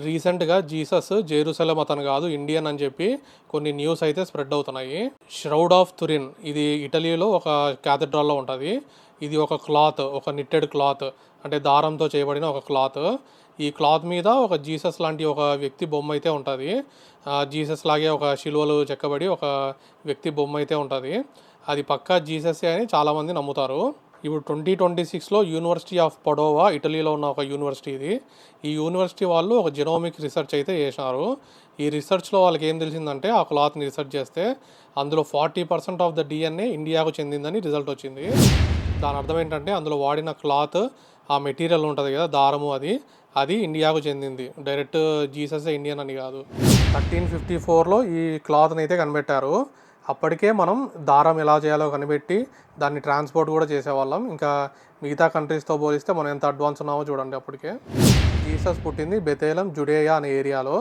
రీసెంట్గా Jesus Jerusalem అతను కాదు ఇండియన్ అని చెప్పి కొన్ని న్యూస్ అయితే స్ప్రెడ్ అవుతున్నాయి. ష్రౌడ్ ఆఫ్ తురిన్ ఇది ఇటలీలో ఒక క్యాథడ్రాల్లో ఉంటుంది. ఇది ఒక క్లాత్, ఒక నిట్టెడ్ క్లాత్, అంటే దారంతో చేయబడిన ఒక క్లాత్. ఈ క్లాత్ మీద ఒక జీసస్ లాంటి ఒక వ్యక్తి బొమ్మ అయితే ఉంటుంది. జీసస్ లాగే ఒక శిలువలు చెక్కబడి ఒక వ్యక్తి బొమ్మ అయితే ఉంటుంది. అది పక్కా జీససే అని చాలామంది నమ్ముతారు. ఇప్పుడు 2026లో యూనివర్సిటీ ఆఫ్ పడోవా, ఇటలీలో ఉన్న ఒక యూనివర్సిటీ ఇది. ఈ యూనివర్సిటీ వాళ్ళు ఒక జెనోమిక్ రీసెర్చ్ అయితే చేశారు. ఈ రీసెర్చ్లో వాళ్ళకి ఏం తెలిసిందంటే, ఆ క్లాత్ని రీసెర్చ్ చేస్తే అందులో 40% ఆఫ్ ద డిఎన్ఏ ఇండియాకు చెందిందని రిజల్ట్ వచ్చింది. దాని అర్థం ఏంటంటే, అందులో వాడిన క్లాత్, ఆ మెటీరియల్ ఉంటుంది కదా దారము, అది ఇండియాకు చెందింది. డైరెక్ట్ జీసస్ ఇండియన్ అని కాదు. 1354లో ఈ క్లాత్ని అయితే కనిపెట్టారు. అప్పటికే మనం దారం ఎలా చేయాలో కనిపెట్టి దాన్ని ట్రాన్స్పోర్ట్ కూడా చేసేవాళ్ళం. ఇంకా మిగతా కంట్రీస్తో పోలిస్తే మనం ఎంత అడ్వాన్స్ ఉన్నామో చూడండి. అప్పటికే జీసస్ పుట్టింది బెతేలం, జుడేయా అనే ఏరియాలో.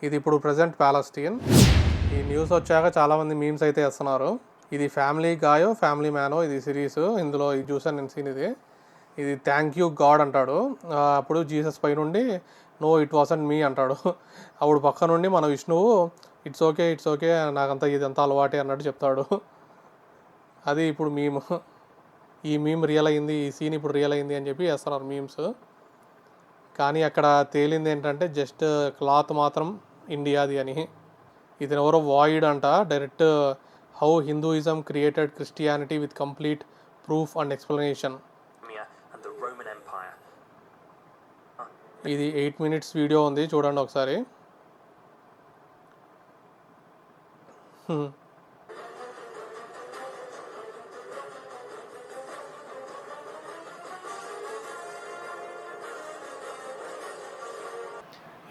ఇది ఇప్పుడు ప్రజెంట్ ప్యాలెస్టీన్. ఈ న్యూస్ వచ్చాక చాలామంది మీమ్స్ అయితే వేస్తున్నారు. ఇది ఫ్యామిలీ గాయో ఫ్యామిలీ మ్యానో ఇది సిరీస్. ఇందులో ఇది చూసాను నేను సీన్. ఇది థ్యాంక్ యూ గాడ్ అంటాడు. అప్పుడు జీసస్ పై నుండి నో ఇట్ వాసంట్ మీ అంటాడు. అప్పుడు పక్క నుండి మన విష్ణువు ఇట్స్ ఓకే నాకంతా ఇదంతా అలవాటే అన్నట్టు చెప్తాడు. అది ఇప్పుడు మీమ్. ఈ మీమ్ రియల్ అయింది, ఈ సీన్ ఇప్పుడు రియల్ అయింది అని చెప్పి వేస్తున్నారు మీమ్స్. కానీ అక్కడ తేలింది ఏంటంటే జస్ట్ క్లాత్ మాత్రం ఇండియాది అని. ఇది ఎవరో వాయిడ్ అంట. Direct how Hinduism created Christianity with complete proof and explanation. ఇది 8 minutes వీడియో ఉంది, చూడండి ఒకసారి.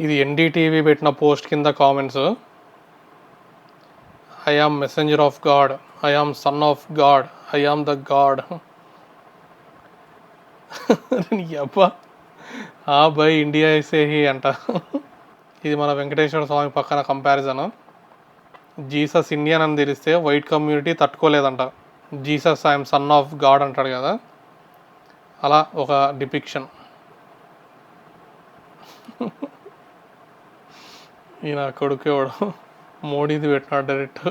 ఇది ఎన్డీటీవీ పెట్టిన పోస్ట్ కింద comments. I am messenger of God, I am son of God, I am the God. అబ్బా బై ఇండియా సే హీ అంట. ఇది మన వెంకటేశ్వర స్వామి పక్కన కంపారిజన్. జీసస్ ఇండియన్ అని తెలిస్తే వైట్ కమ్యూనిటీ తట్టుకోలేదంట. Jesus I am son of God అంటాడు కదా, అలా ఒక డిపిక్షన్. ఈయన కొడుకేవాడు మోడీది పెట్టినాడు డైరెక్ట్.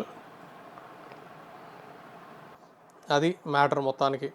అది మ్యాటర్ మొత్తానికి.